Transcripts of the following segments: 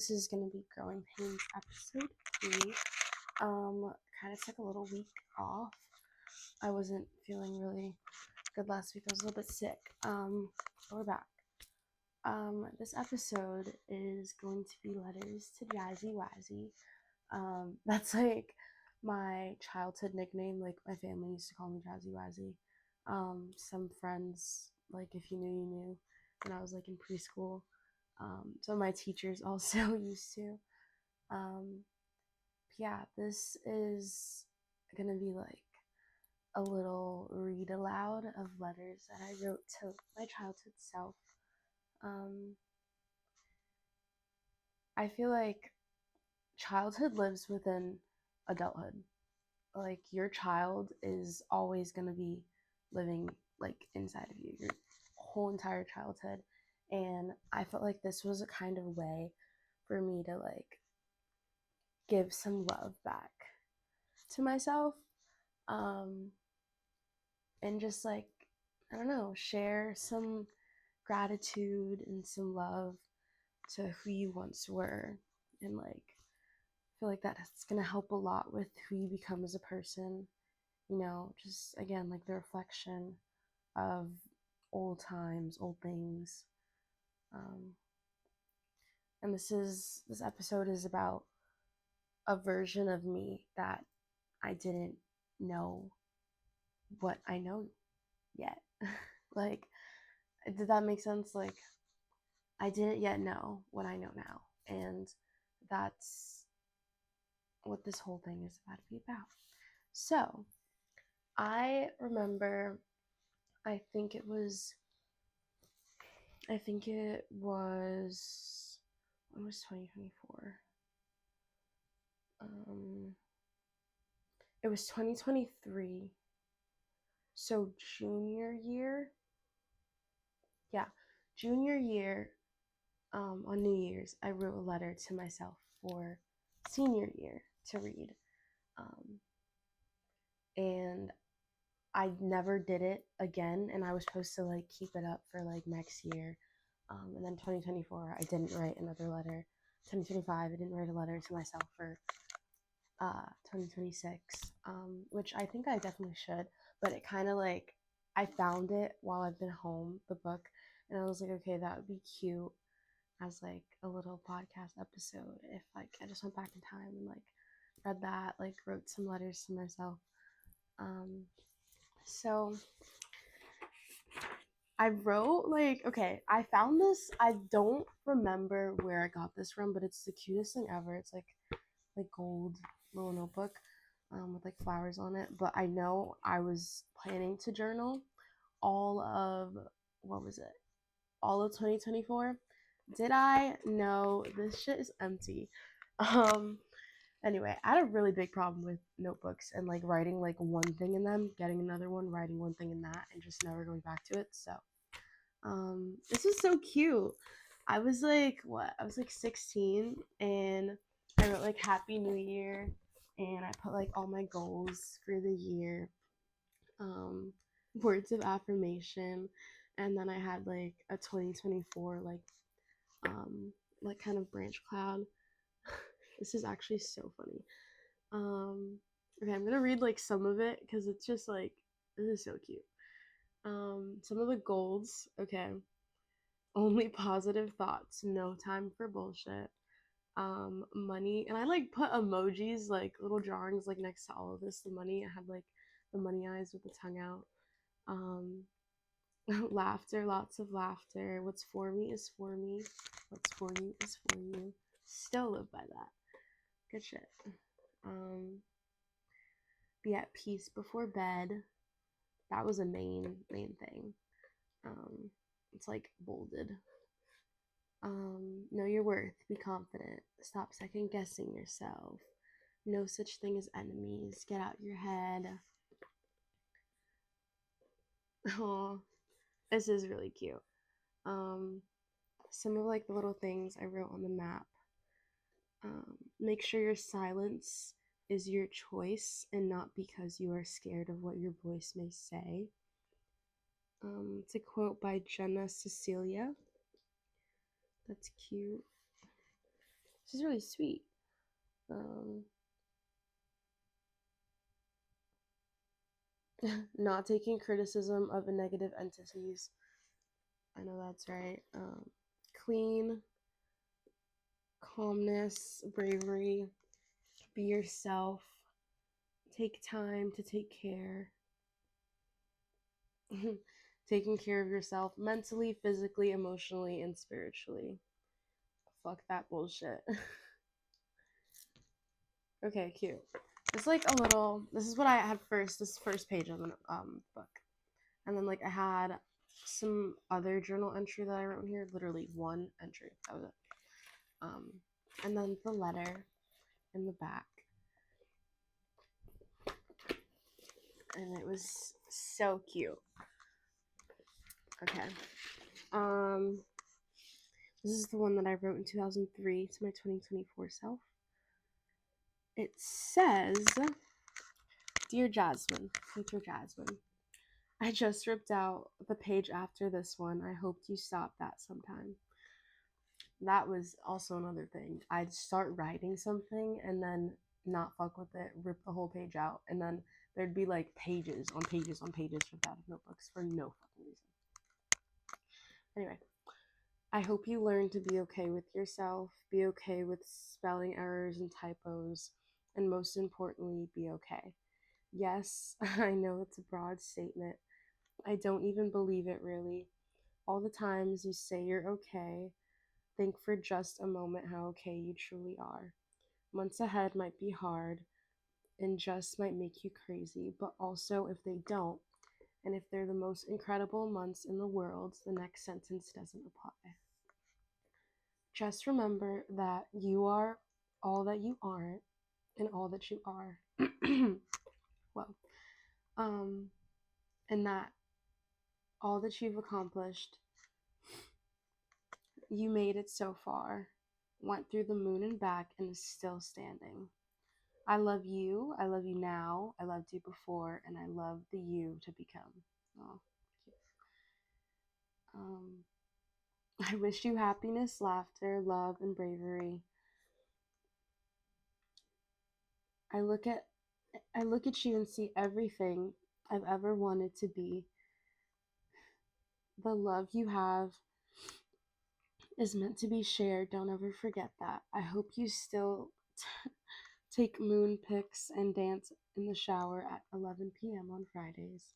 this is going to be Growing Pains episode 3. Kind of took a little week off. I wasn't feeling really good last week. I was a little bit sick. But we're back. This episode is going to be letters to Jazzywazzy. That's like my childhood nickname. Like my family used to call me Jazzywazzy. Some friends, like if you knew, you knew, when I was like in preschool. Some of my teachers also used to. Yeah, this is gonna be like a little read aloud of letters that I wrote to my childhood self. I feel like childhood lives within adulthood. Like your child is always gonna be living like inside of you your whole entire childhood, and I felt like this was a kind of way for me to like give some love back to myself, and just like, I don't know, share some gratitude and some love to who you once were. And like, I feel like that's gonna help a lot with who you become as a person, you know, just again like the reflection of old times, old things. And this episode is about a version of me that I didn't know what I know yet. Like, did that make sense? Like, I didn't yet know what I know now. And that's what this whole thing is about to be about. So, I remember, I think it was, when was 2024? It was 2023. So, junior year. Yeah, junior year, on New Year's, I wrote a letter to myself for senior year to read. And I never did it again, and I was supposed to like keep it up for like next year. And then 2024, I didn't write another letter. 2025, I didn't write a letter to myself for 2026, which I think I definitely should. But it kind of like, I found it while I've been home, the book, and I was like, okay, that would be cute as like a little podcast episode if like I just went back in time and like read that, like wrote some letters to myself. So I wrote like, okay, I found this. I don't remember where I got this from, but it's the cutest thing ever. It's like gold little notebook, with like flowers on it. But I know I was planning to journal all of, what was it? All of 2024. Did I? No, this shit is empty. Anyway, I had a really big problem with notebooks and like writing like one thing in them, getting another one, writing one thing in that, and just never going back to it. So, this is so cute. I was like, what? I was like 16, and I wrote like Happy New Year, and I put like all my goals for the year, words of affirmation, and then I had like a 2024 like kind of branch cloud. This is actually so funny. Okay, I'm gonna read like some of it because it's just like, this is so cute. Some of the goals. Okay, only positive thoughts, no time for bullshit. Money, and I like put emojis, like little drawings, like next to all of this. The money, I had like the money eyes with the tongue out. Laughter, lots of laughter. What's for me is for me. What's for you is for you. Still live by that. Good shit. Be at peace before bed. That was a main thing. It's like bolded. Know your worth. Be confident. Stop second guessing yourself. No such thing as enemies. Get out your head. Oh, this is really cute. Some of like the little things I wrote on the map. Make sure your silence is your choice and not because you are scared of what your voice may say. It's a quote by Jenna Cecilia. That's cute. which is really sweet. Um, not taking criticism of negative entities. I know that's right. Clean, calmness, bravery, be yourself, take time to take care. Taking care of yourself mentally, physically, emotionally, and spiritually. Fuck that bullshit. Okay, cute. It's like a little. This is what I had first. This first page of the book, and then like I had some other journal entry that I wrote here. Literally one entry. That was it. And then the letter in the back, and it was so cute. Okay. This is the one that I wrote in 2003 to my 2024 self. It says, Dear Jasmine, future Jasmine, I just ripped out the page after this one. I hoped you stopped that sometime. That was also another thing. I'd start writing something and then not fuck with it, rip the whole page out, and then there'd be like pages on pages on pages ripped out of notebooks for no fucking reason. Anyway, I hope you learn to be okay with yourself, be okay with spelling errors and typos, and most importantly, be okay. Yes, I know it's a broad statement. I don't even believe it really. All the times you say you're okay, think for just a moment how okay you truly are. Months ahead might be hard and just might make you crazy, but also if they don't, and if they're the most incredible months in the world, the next sentence doesn't apply. Just remember that you are all that you aren't and all that you are. Well, and that all that you've accomplished, you made it so far, went through the moon and back, and is still standing. I love you now, I loved you before, and I love the you to become. Oh, cute. I wish you happiness, laughter, love, and bravery. I look at you and see everything I've ever wanted to be. The love you have is meant to be shared. Don't ever forget that. I hope you still take moon pics and dance in the shower at 11 p.m. on Fridays.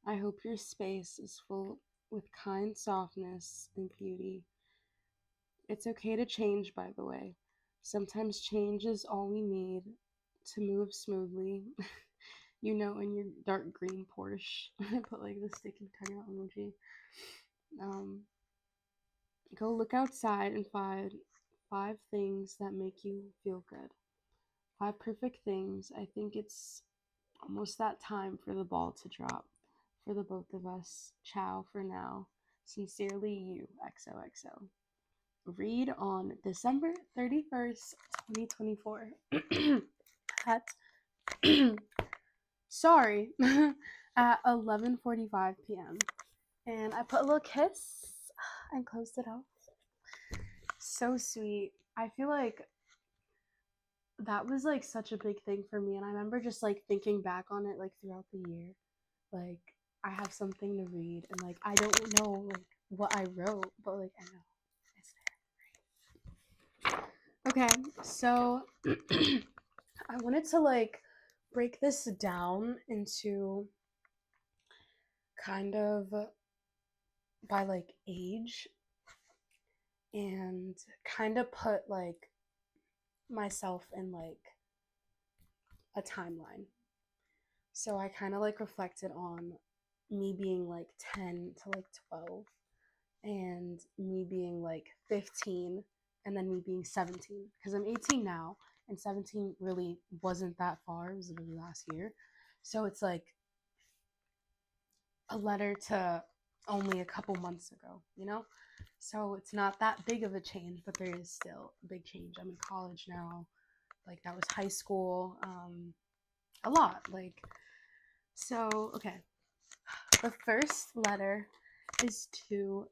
I hope your space is full with kind softness and beauty. It's okay to change, by the way. Sometimes change is all we need to move smoothly. You know, in your dark green Porsche. I put like the sticky tongue out emoji. Go look outside and find 5 things that make you feel good. 5 perfect things. I think it's almost that time for the ball to drop. For the both of us. Ciao for now. Sincerely you, XOXO. Read on December 31st, 2024. At sorry, at 11:45 p.m. And I put a little kiss and closed it off. So sweet. I feel like that was like such a big thing for me, and I remember just like thinking back on it like throughout the year. Like I have something to read, and like I don't know like what I wrote, but like I know it's there. Okay, so I wanted to like break this down into kind of by like age and kind of put like myself in like a timeline. So I kind of like reflected on me being like 10 to like 12 and me being like 15 and then me being 17 because I'm 18 now and 17 really wasn't that far. It was literally last year. So it's like a letter to only a couple months ago, you know? So it's not that big of a change, but there is still a big change. I'm in college now. Like that was high school. A lot. Like, so, okay. The first letter is to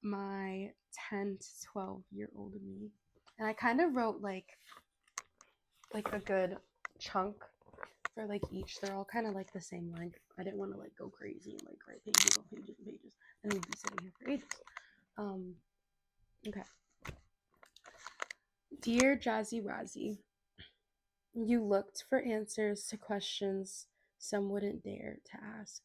my 10 to 12-year-old me. And I kind of wrote like a good chunk for like each. They're all kind of like the same length. I didn't want to like go crazy and like write pages on pages and pages, and we'd be sitting here for ages. Okay. Dear Jazzywazzy, you looked for answers to questions some wouldn't dare to ask.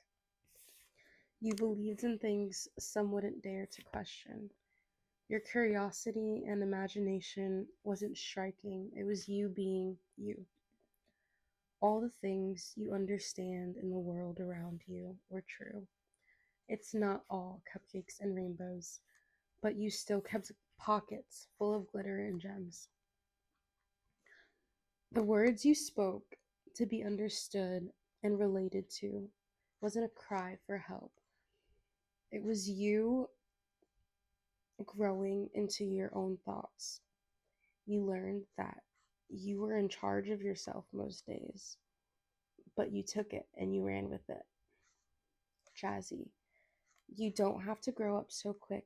You believed in things some wouldn't dare to question. Your curiosity and imagination wasn't striking, it was you being you. All the things you understand in the world around you were true. It's not all cupcakes and rainbows, but you still kept pockets full of glitter and gems. The words you spoke to be understood and related to wasn't a cry for help. It was you growing into your own thoughts. You learned that you were in charge of yourself most days, but you took it and you ran with it. Jazzy, you don't have to grow up so quick.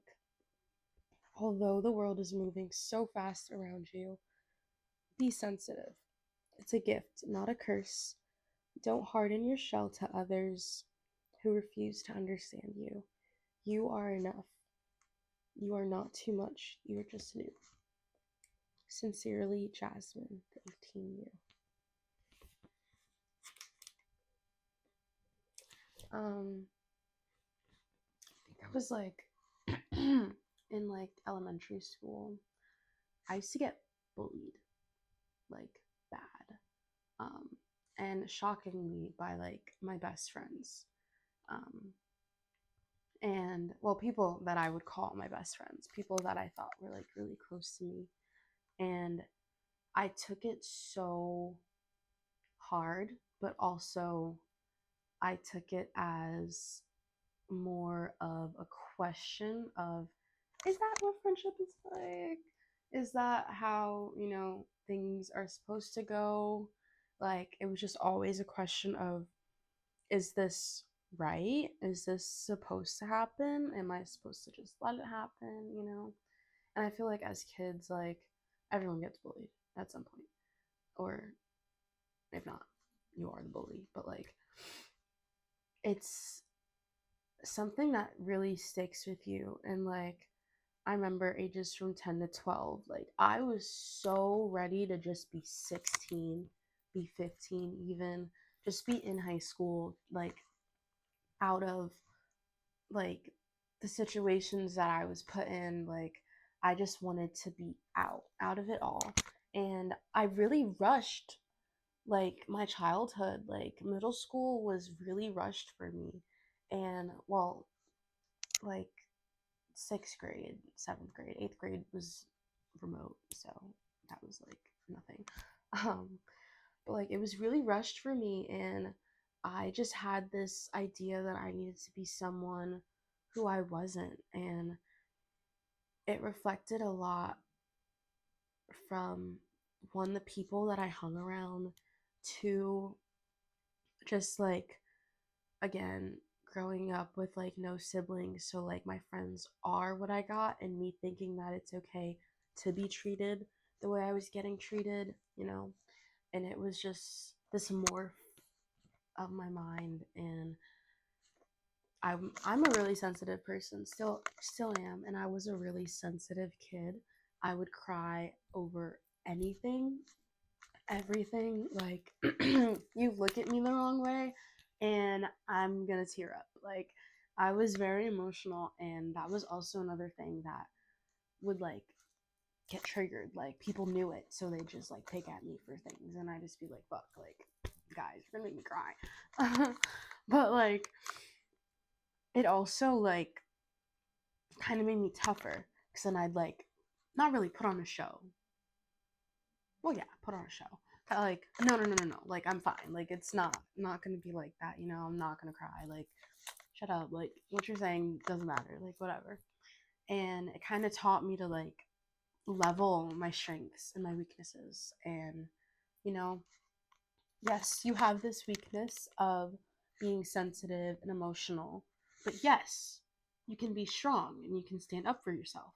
Although the world is moving so fast around you, be sensitive. It's a gift, not a curse. Don't harden your shell to others who refuse to understand you. You are enough. You are not too much. You are just new. Sincerely, Jasmine, the 18 you. I think I was like in like elementary school. I used to get bullied like bad. And shockingly by like my best friends. And well, people that I would call my best friends, people that I thought were like really close to me. And I took it so hard, but also I took it as more of a question of, is that what friendship is like? Is that how, things are supposed to go? Like, it was just always a question of, is this right? Is this supposed to happen? Am I supposed to just let it happen? And I feel like as kids, like, everyone gets bullied at some point. Or if not, you are the bully. But like, it's something that really sticks with you. And like, I remember ages from 10 to 12, like I was so ready to just be 16, be 15 even, just be in high school, like out of like the situations that I was put in. Like I just wanted to be out of it all. And I really rushed like my childhood. Like middle school was really rushed for me. And well, like 6th grade, 7th grade, 8th grade was remote, so that was like nothing. But like it was really rushed for me, and I just had this idea that I needed to be someone who I wasn't, and it reflected a lot from one, the people that I hung around, to just like, again, growing up with like no siblings, so like my friends are what I got, and me thinking that it's okay to be treated the way I was getting treated. And it was just this morph of my mind. And I'm a really sensitive person, still am, and I was a really sensitive kid. I would cry over anything, everything. Like you look at me the wrong way and I'm gonna tear up. Like I was very emotional, and that was also another thing that would like get triggered. Like people knew it, so they just like pick at me for things, and I just be like, fuck, like guys, you're gonna make me cry. But like it also like kind of made me tougher, because then I'd like not really put on a show. Well, yeah, put on a show. Like, no. Like, I'm fine. Like, it's not gonna be like that. I'm not gonna cry. Like, shut up. Like, what you're saying doesn't matter. Like, whatever. And it kind of taught me to like level my strengths and my weaknesses. And yes, you have this weakness of being sensitive and emotional, but yes, you can be strong and you can stand up for yourself,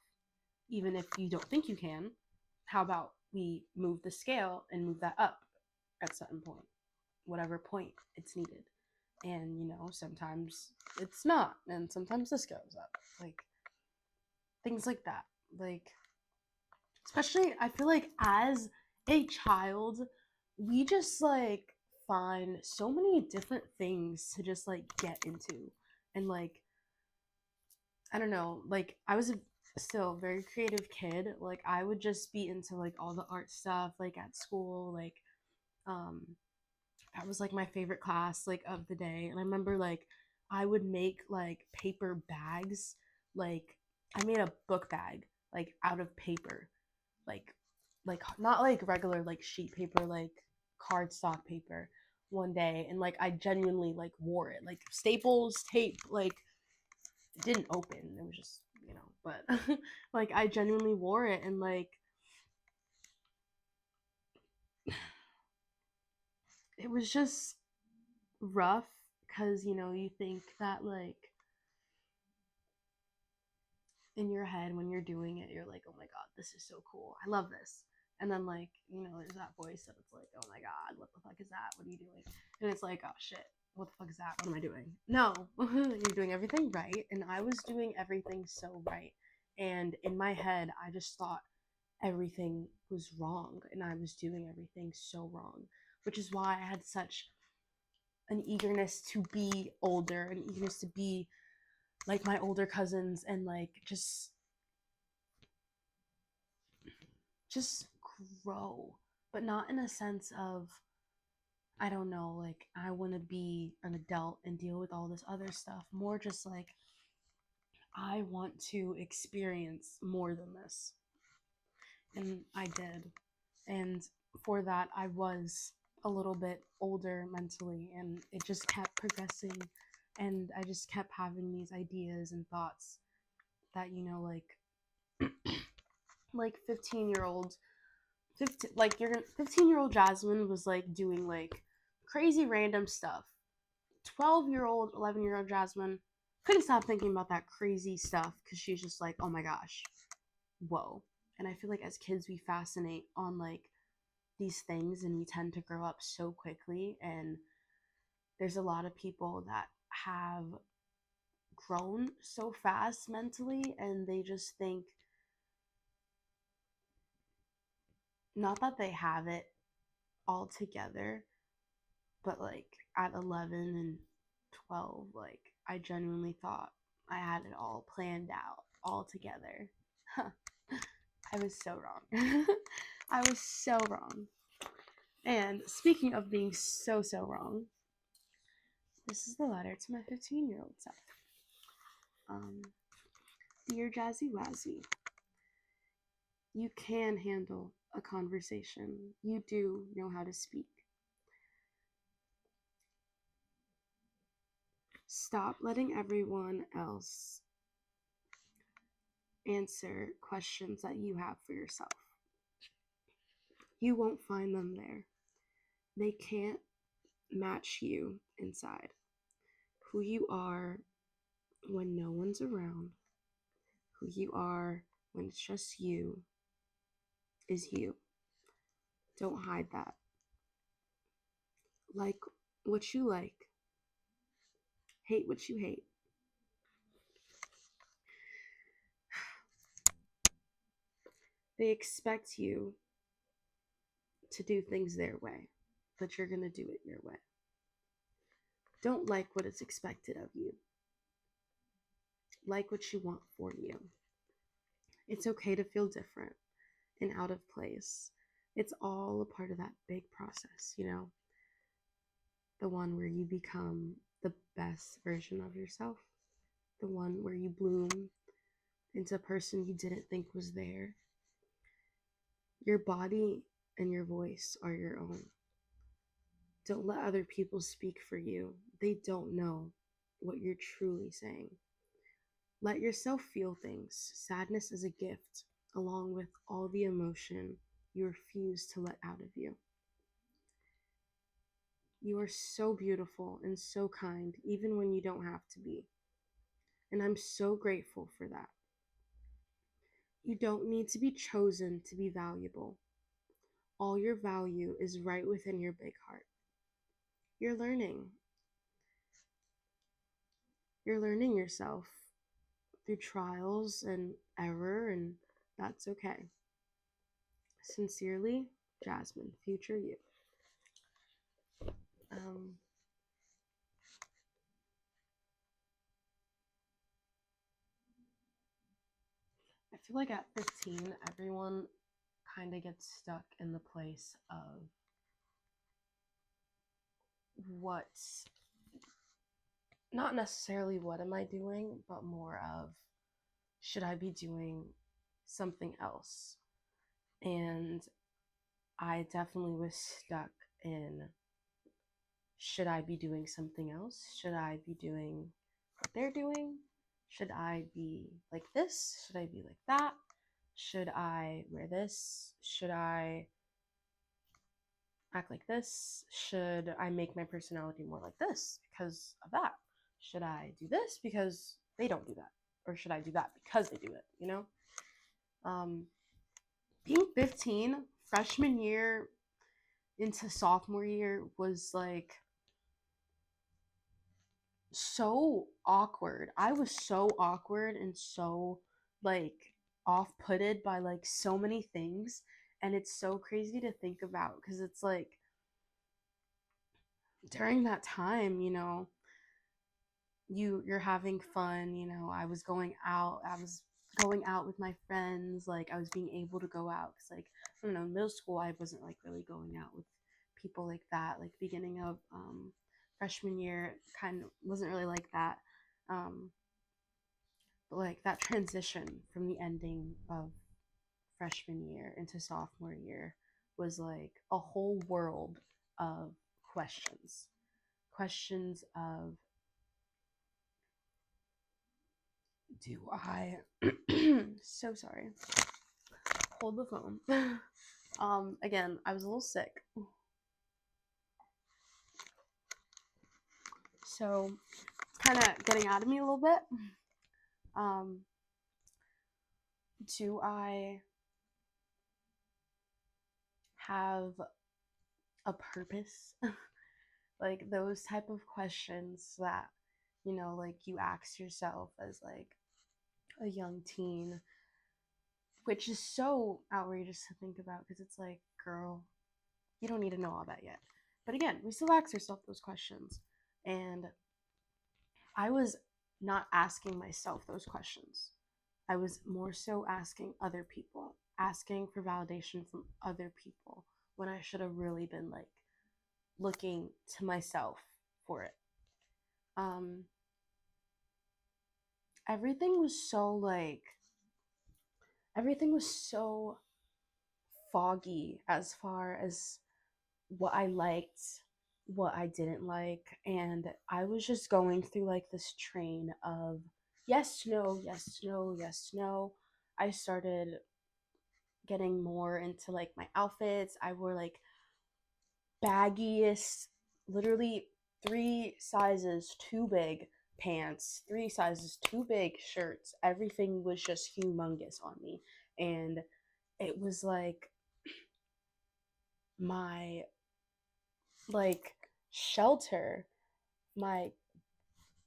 even if you don't think you can. how about we move the scale and move that up at a certain point, whatever point it's needed. And sometimes it's not, and sometimes this goes up, like things like that. Like, especially I feel like as a child, we just like find so many different things to just like get into. And like, I don't know, like I was still a very creative kid. Like I would just be into like all the art stuff, like at school. Like um that was like my favorite class like of the day. And I remember like I would make like paper bags. Like I made a book bag like out of paper, like not like regular like sheet paper, like cardstock paper, one day. And like I genuinely like wore it, like staples tape, like it didn't open, it was just but like I genuinely wore it. And like it was just rough because you think that like in your head when you're doing it, you're like, oh my god, this is so cool, I love this. And then like there's that voice that it's like, oh my god, what the fuck is that, what are you doing? And it's like, oh shit, what the fuck is that, what am I doing? No, you're doing everything right. And I was doing everything so right, and in my head I just thought everything was wrong, and I was doing everything so wrong, which is why I had such an eagerness to be older, an eagerness to be like my older cousins, and like just grow, but not in a sense of, I don't know, like I want to be an adult and deal with all this other stuff. More just like I want to experience more than this. And I did. And for that, I was a little bit older mentally, and it just kept progressing. And I just kept having these ideas and thoughts that, like 15-year-old 15, like your 15-year-old Jasmine was like doing like crazy random stuff. 12-year-old 11-year-old Jasmine couldn't stop thinking about that crazy stuff because she's just like, oh my gosh, whoa. And I feel like as kids we fascinate on like these things, and we tend to grow up so quickly. And there's a lot of people that have grown so fast mentally, and they just think, not that they have it all together, but like at 11 and 12, like I genuinely thought I had it all planned out, all together. I was so wrong. I was so wrong. And speaking of being so wrong, this is the letter to my 15-year-old self. Dear Jazzywazzy, you can handle a conversation. You do know how to speak. Stop letting everyone else answer questions that you have for yourself. You won't find them there. They can't match you inside. Who you are when no one's around, who you are when it's just you, is you. Don't hide that. Like what you like, hate what you hate. They expect you to do things their way, but you're going to do it your way. Don't like what is expected of you. Like what you want for you. It's okay to feel different and out of place. It's all a part of that big process, the one where you become the best version of yourself, the one where you bloom into a person you didn't think was there. Your body and your voice are your own. Don't let other people speak for you. They don't know what you're truly saying. Let yourself feel things. Sadness is a gift, along with all the emotion you refuse to let out of you. You are so beautiful and so kind, even when you don't have to be. And I'm so grateful for that. You don't need to be chosen to be valuable. All your value is right within your big heart. You're learning. You're learning yourself through trials and error, and that's okay. Sincerely, Jasmine, future you. Um, I feel like at 15, everyone kind of gets stuck in the place of what's not necessarily what am I doing, but more of should I be doing something else? And I definitely was stuck in should I be doing something else? Should I be doing what they're doing? Should I be like this? Should I be like that? Should I wear this? Should I act like this? Should I make my personality more like this because of that? Should I do this because they don't do that? Or should I do that because they do it? You know? Being 15, freshman year into sophomore year was like so awkward. I was so awkward and so like off-putted by like so many things, and it's so crazy to think about because it's like during that time, you're having fun, I was going out with my friends, like I was being able to go out because like I don't know, middle school I wasn't like really going out with people like that. Like beginning of freshman year kind of wasn't really like that. But like that transition from the ending of freshman year into sophomore year was like a whole world of questions of do I so sorry, hold the phone. Again, I was a little sick, so kind of getting out of me a little bit. um do I have a purpose? Like those type of questions that like you ask yourself as like a young teen, which is so outrageous to think about because it's like, girl, you don't need to know all that yet. But again, we still ask ourselves those questions. And I was not asking myself those questions. I was more so asking other people, asking for validation from other people when I should have really been like looking to myself for it. Um, everything was so like, everything was so foggy as far as what I liked, what I didn't like, and I was just going through like this train of yes, no, yes, no, yes, no. I started getting more into like my outfits. I wore like baggiest, literally 3 sizes too big pants, 3 sizes too big shirts. Everything was just humongous on me. And it was like my like shelter, my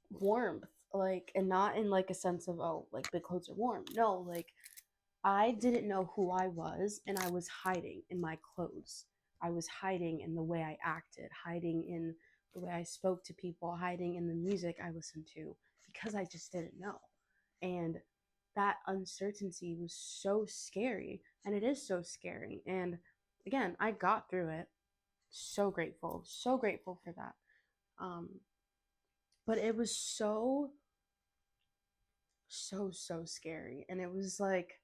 warmth, like, and not in like a sense of oh like big clothes are warm. No, like I didn't know who I was, and I was hiding in my clothes. I was hiding in the way I acted, hiding in the way I spoke to people, hiding in the music I listened to because I just didn't know. And that uncertainty was so scary, and it is so scary. And again, I got through it. So grateful for that. Um, but it was so scary, and it was like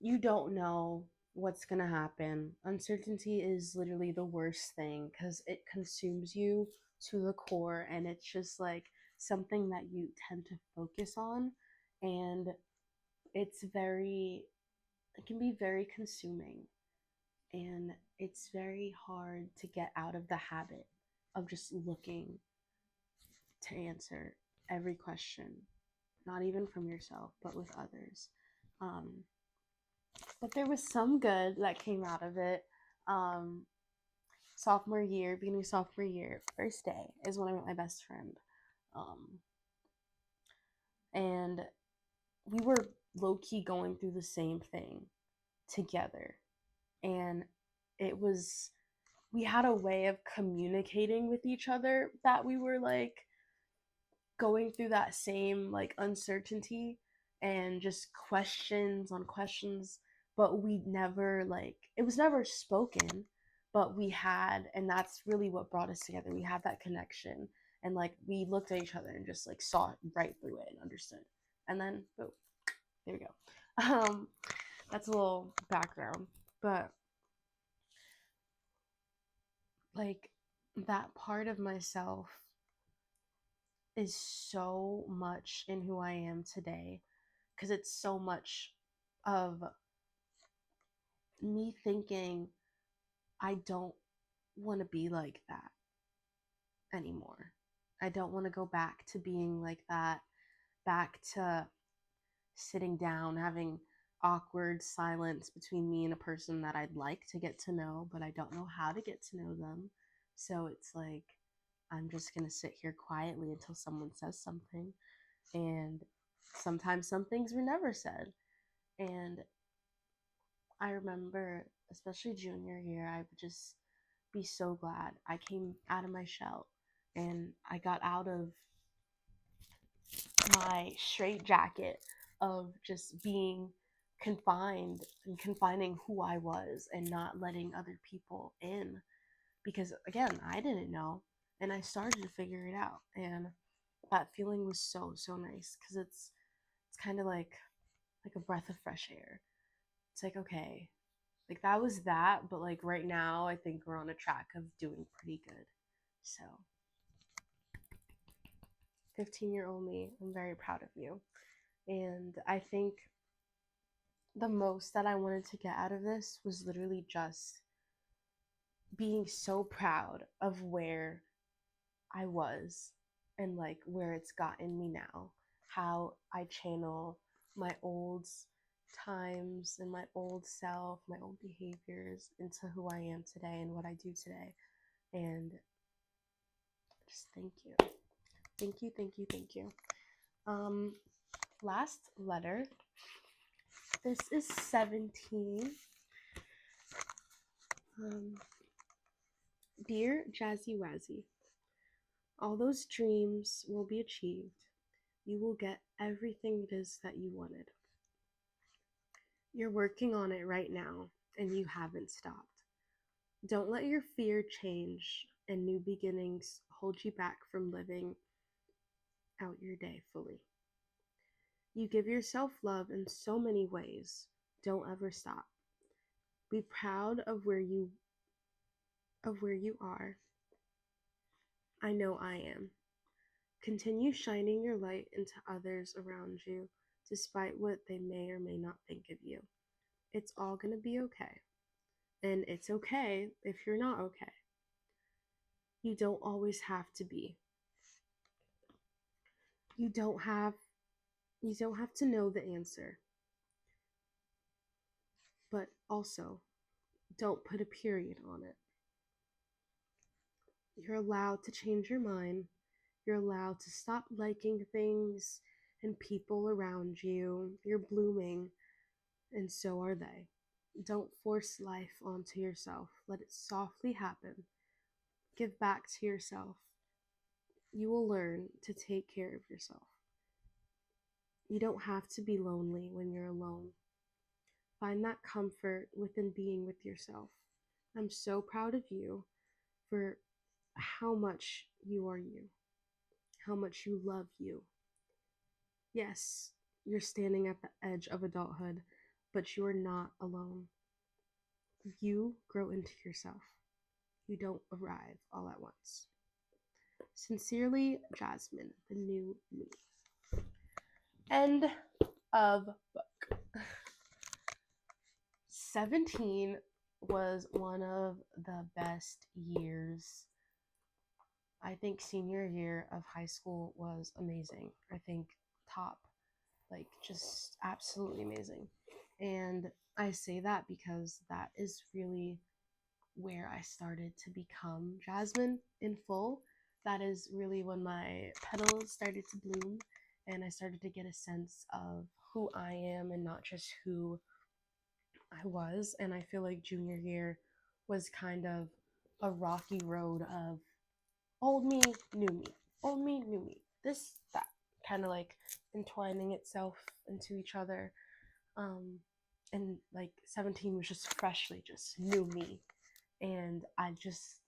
you don't know what's going to happen. Uncertainty is literally the worst thing because it consumes you to the core, and it's just like something that you tend to focus on, and it can be very consuming, and it's very hard to get out of the habit of just looking to answer every question, not even from yourself, but with others. But there was some good that came out of it. Um, Sophomore year, beginning of sophomore year, first day is when I met my best friend. Um, and we were low key going through the same thing together. And it was, we had a way of communicating with each other that we were like going through that same like uncertainty and just questions on questions, but we never like, it was never spoken, but we had, and that's really what brought us together. We had that connection, and like we looked at each other and just like saw right through it and understood, and then boom, there we go. That's a little background, but like that part of myself is so much in who I am today, because it's so much of me thinking I don't want to be like that anymore. I don't want to go back to being like that, back to sitting down, having awkward silence between me and a person that I'd like to get to know, but I don't know how to get to know them. So it's like, I'm just going to sit here quietly until someone says something. And sometimes some things were never said. And I remember, especially junior year, I would just be so glad I came out of my shell and I got out of my straitjacket of just being confined and confining who I was and not letting other people in. Because again, I didn't know, and I started to figure it out. And that feeling was so nice, because it's kind of like a breath of fresh air. It's like, okay, like that was that, but like right now I think we're on a track of doing pretty good. So 15-year-old me, I'm very proud of you. And I think the most that I wanted to get out of this was literally just being so proud of where I was and like where it's gotten me now. How I channel my old times and my old self, my old behaviors into who I am today and what I do today. And just thank you. Thank you, thank you, thank you. Last letter. This is 17. Dear Jazzywazzy, all those dreams will be achieved. You will get everything it is that you wanted. You're working on it right now, and you haven't stopped. Don't let your fear change and new beginnings hold you back from living out your day fully. You give yourself love in so many ways. Don't ever stop. Be proud of where you are. I know I am. Continue shining your light into others around you, despite what they may or may not think of you. It's all going to be okay. And it's okay if you're not okay. You don't always have to be. You don't have to know the answer. But also, don't put a period on it. You're allowed to change your mind. You're allowed to stop liking things and people around you. You're blooming, and so are they. Don't force life onto yourself. Let it softly happen. Give back to yourself. You will learn to take care of yourself. You don't have to be lonely when you're alone. Find that comfort within being with yourself. I'm so proud of you for how much you are you, how much you love you. Yes, you're standing at the edge of adulthood, but you are not alone. You grow into yourself. You don't arrive all at once. Sincerely, Jasmine, the new me. End of book. 17 was one of the best years. I think senior year of high school was amazing. I think top like just absolutely amazing. And I say that because that is really where I started to become Jasmine in full. That is really when my petals started to bloom and I started to get a sense of who I am and not just who I was. And I feel like junior year was kind of a rocky road of old me, new me, old me, new me, this, that, kind of like entwining itself into each other. Um, and like 17 was just freshly just new me. And I just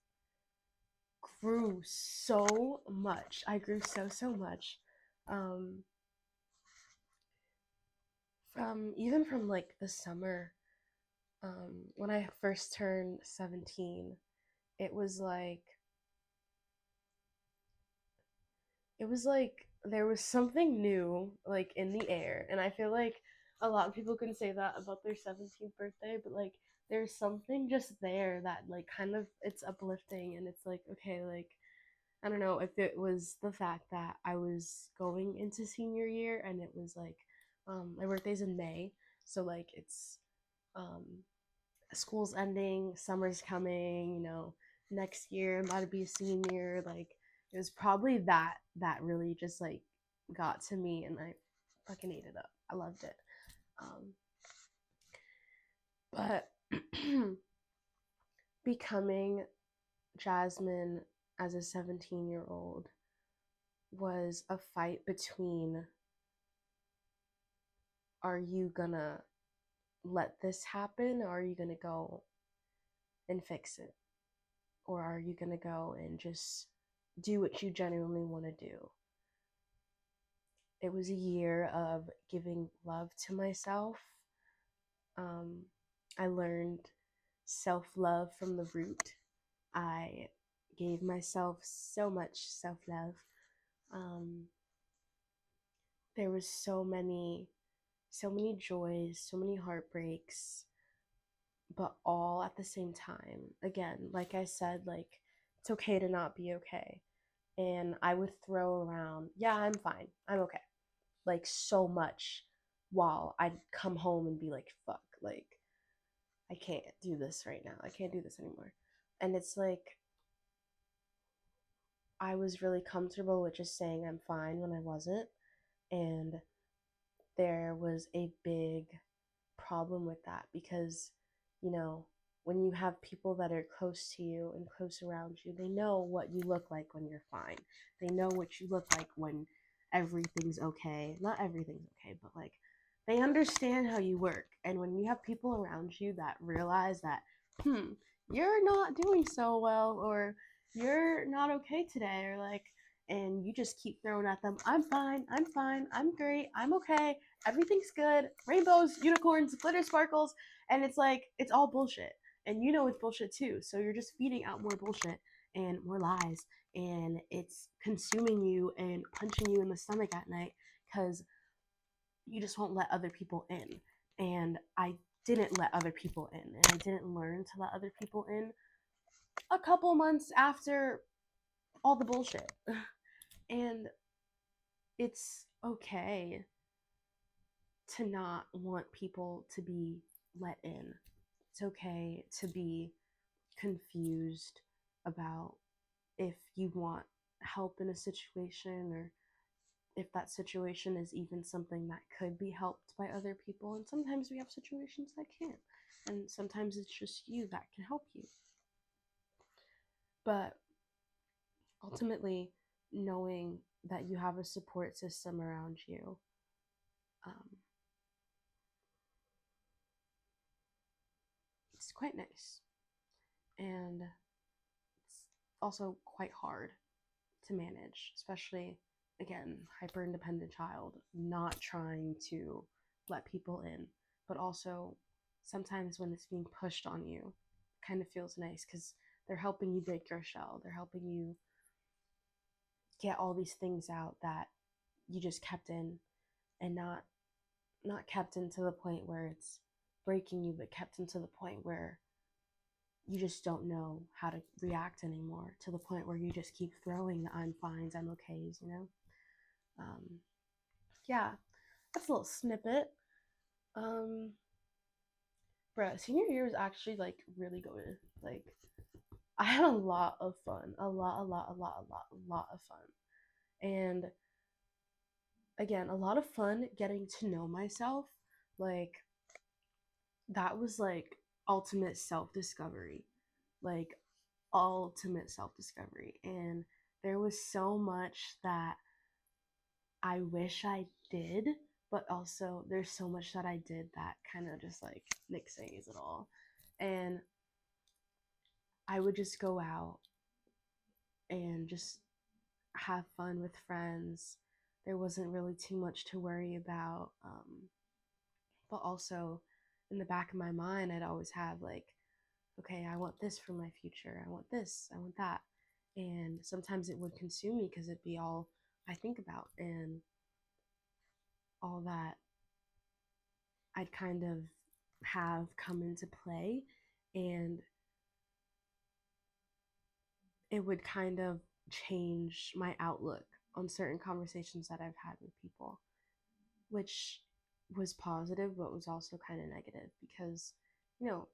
grew so much. I grew so much. Um, from even from like the summer, when I first turned 17, it was like there was something new like in the air, and I feel like a lot of people can say that about their 17th birthday, but like there's something just there that like kind of it's uplifting, and it's like okay, like I don't know if it was the fact that I was going into senior year and it was like my birthday's in May, so like it's um school's ending, summer's coming, next year I'm about to be a senior. Like it was probably that really just like got to me, and I fucking ate it up. I loved it. But becoming Jasmine as a 17-year-old was a fight between, are you gonna let this happen, or are you gonna go and fix it, or are you gonna go and just do what you genuinely want to do? It was a year of giving love to myself. um, I learned self-love from the root. I gave myself so much self-love. um, there was so many joys, so many heartbreaks, but all at the same time. Again, like I said, like it's okay to not be okay. And I would throw around, yeah, I'm fine, I'm okay, like so much, while I'd come home and be like, fuck, like I can't do this right now. I can't do this anymore. And it's like I was really comfortable with just saying I'm fine when I wasn't. And there was a big problem with that because, you know, when you have people that are close to you and close around you, they know what you look like when you're fine. They know what you look like when everything's okay. Not everything's okay, but like they understand how you work. And when you have people around you that realize that, you're not doing so well, or you're not okay today, or like, and you just keep throwing at them, I'm fine, I'm great, I'm okay, everything's good, rainbows, unicorns, glitter, sparkles, and it's like it's all bullshit, and you know it's bullshit too. So you're just feeding out more bullshit and more lies, and it's consuming you and punching you in the stomach at night because you just won't let other people in. And I didn't let other people in, and I didn't learn to let other people in a couple months after all the bullshit. And it's okay to not want people to be let in. It's okay to be confused about if you want help in a situation, or if that situation is even something that could be helped by other people. And sometimes we have situations that can't. And sometimes it's just you that can help you. But ultimately, knowing that you have a support system around you, um, it's quite nice. And it's also quite hard to manage, especially, again, hyper independent child, not trying to let people in, but also sometimes when it's being pushed on you, it kind of feels nice because they're helping you break your shell. They're helping you get all these things out that you just kept in, and not kept in to the point where it's breaking you, but kept into the point where you just don't know how to react anymore, to the point where you just keep throwing the I'm fines, I'm okays, you know? Yeah. that's a little snippet. Um, Bruh, senior year was actually like really good. Like I had a lot of fun, a lot of fun, and again, a lot of fun getting to know myself. Like that was like ultimate self discovery, like ultimate self discovery, and there was so much that I wish I did, but also there's so much that I did that kind of just like nixes it all. And I would just go out and just have fun with friends. There wasn't really too much to worry about. But also, in the back of my mind, I'd always have like, okay, I want this for my future. I want this. I want that. And sometimes it would consume me because it'd be all I think about and all that I'd kind of have come into play. And it would kind of change my outlook on certain conversations that I've had with people, which was positive but was also kind of negative because, you know,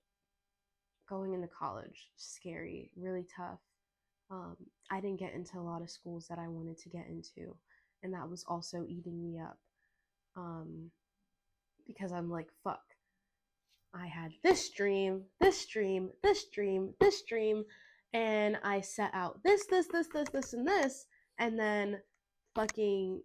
going into college, scary, really tough. Um, I didn't get into a lot of schools that I wanted to get into, and that was also eating me up um, because I'm like, fuck, I had this dream, this dream, this dream, this dream, and I set out this, and this, and then fucking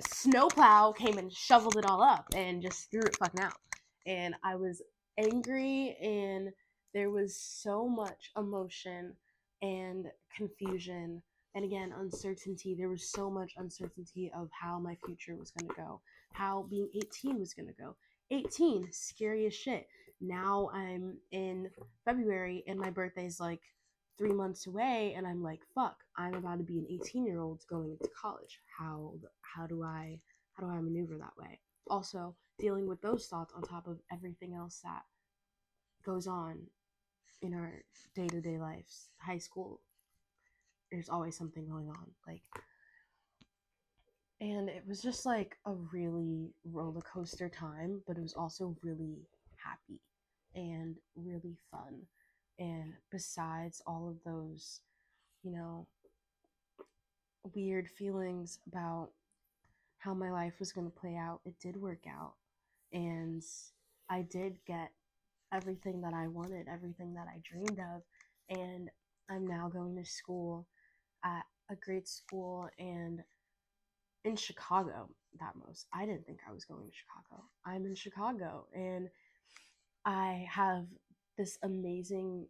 snowplow came and shoveled it all up and just threw it fucking out. And I was angry, and there was so much emotion and confusion. And again, uncertainty. There was so much uncertainty of how my future was going to go, how being 18 was going to go. 18, scary as shit. Now I'm in February, and my birthday's like 3 months away, and I'm like, fuck, I'm about to be an 18-year-old going into college. How do I maneuver that way? Also, dealing with those thoughts on top of everything else that goes on in our day-to-day lives. High school, there's always something going on. Like, and it was just like a really roller coaster time, but it was also really happy and really fun. And besides all of those, you know, weird feelings about how my life was going to play out, it did work out. And I did get everything that I wanted, everything that I dreamed of. And I'm now going to school at a great school and in Chicago, that most. I didn't think I was going to Chicago. I'm in Chicago, and I have this amazing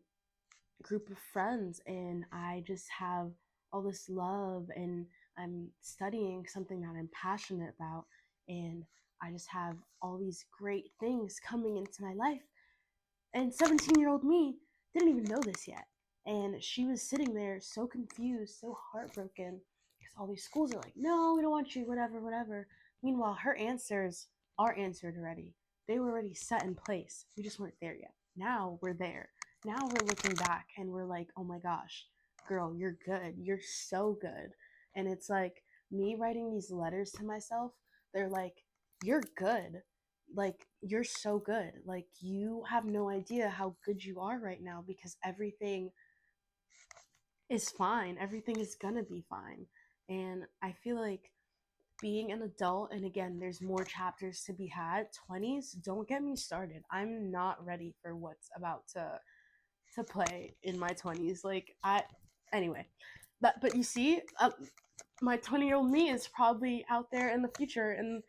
group of friends, and I just have all this love, and I'm studying something that I'm passionate about, and I just have all these great things coming into my life. And 17-year-old me didn't even know this yet. And she was sitting there so confused, so heartbroken, because all these schools are like, no, we don't want you, whatever, whatever. Meanwhile, her answers are answered already. They were already set in place. We just weren't there yet. Now we're there. Now we're looking back and we're like, oh my gosh, girl, you're good. You're so good. And it's like me writing these letters to myself, they're like, you're good. Like, you're so good. Like, you have no idea how good you are right now because everything is fine. Everything is gonna be fine. And I feel like being an adult, and again, there's more chapters to be had. 20s, don't get me started. I'm not ready for what's about to play in my 20s. Like, anyway. But you see, my 20-year-old me is probably out there in the future and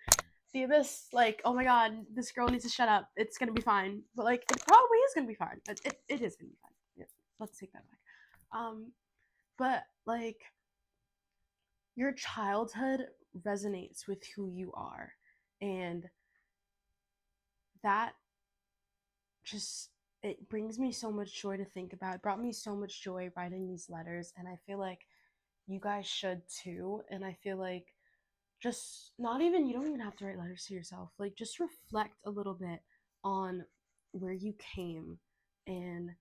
see this, like, oh my god, this girl needs to shut up. It's gonna be fine. But like, it probably is gonna be fine. It is gonna be fine. Yeah, let's take that back. But like, your childhood resonates with who you are, and that just, it brings me so much joy to think about. It brought me so much joy writing these letters, and I feel like you guys should too. And I feel like just not even, you don't even have to write letters to yourself. Like, just reflect a little bit on where you came and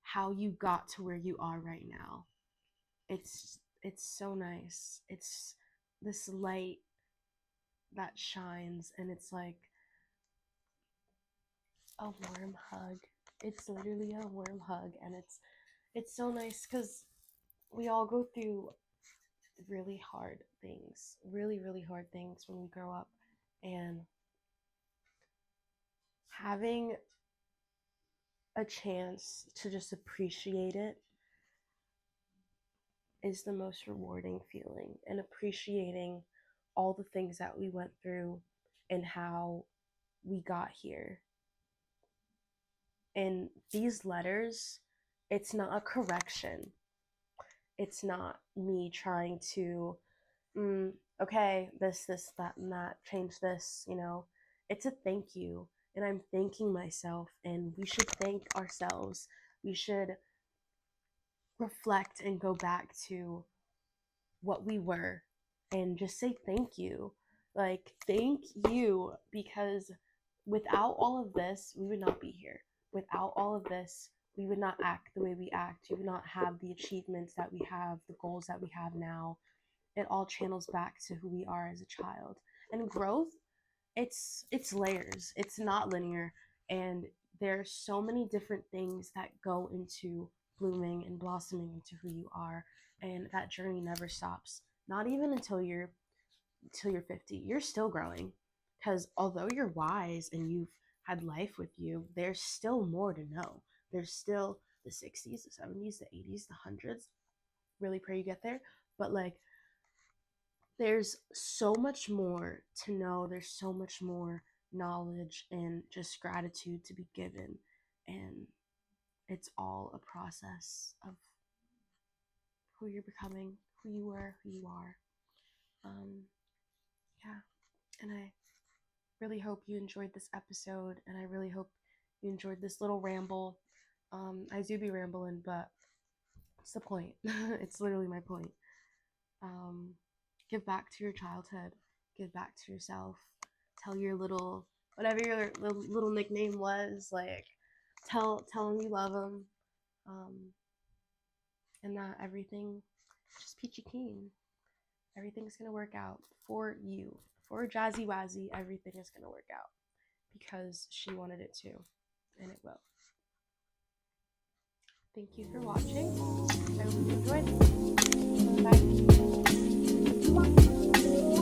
how you got to where you are right now. It's so nice. It's this light that shines, and it's like a warm hug. It's literally a warm hug, and it's so nice because we all go through really hard things, really hard things when we grow up, and having a chance to just appreciate it is the most rewarding feeling, and appreciating all the things that we went through and how we got here. And these letters, it's not a correction. It's not me trying to, okay, this, that, and that, change this, you know. It's a thank you. And I'm thanking myself, and we should thank ourselves. We should reflect and go back to what we were and just say thank you. Like, thank you, because without all of this, we would not be here. Without all of this, we would not act the way we act. We would not have the achievements that we have, the goals that we have now. It all channels back to who we are as a child. And growth, it's layers. It's not linear, and there's so many different things that go into blooming and blossoming into who you are, and that journey never stops. Not even until you're 50. You're still growing, because although you're wise and you've had life with you, there's still more to know. There's still the 60s, the 70s, the 80s, the hundreds. Really pray you get there. But like, there's so much more to know. There's so much more knowledge and just gratitude to be given. And it's all a process of who you're becoming, who you were, who you are. Yeah. And I really hope you enjoyed this episode, and I really hope you enjoyed this little ramble. I do be rambling, but what's the point? It's literally my point. Give back to your childhood. Give back to yourself. Tell your little, whatever your little nickname was, like, tell them you love them, and that everything just peachy keen. Everything's gonna work out for you. For Jazzywazzy, everything is gonna work out because she wanted it to, and it will. Thank you for watching. I hope you enjoyed. Bye.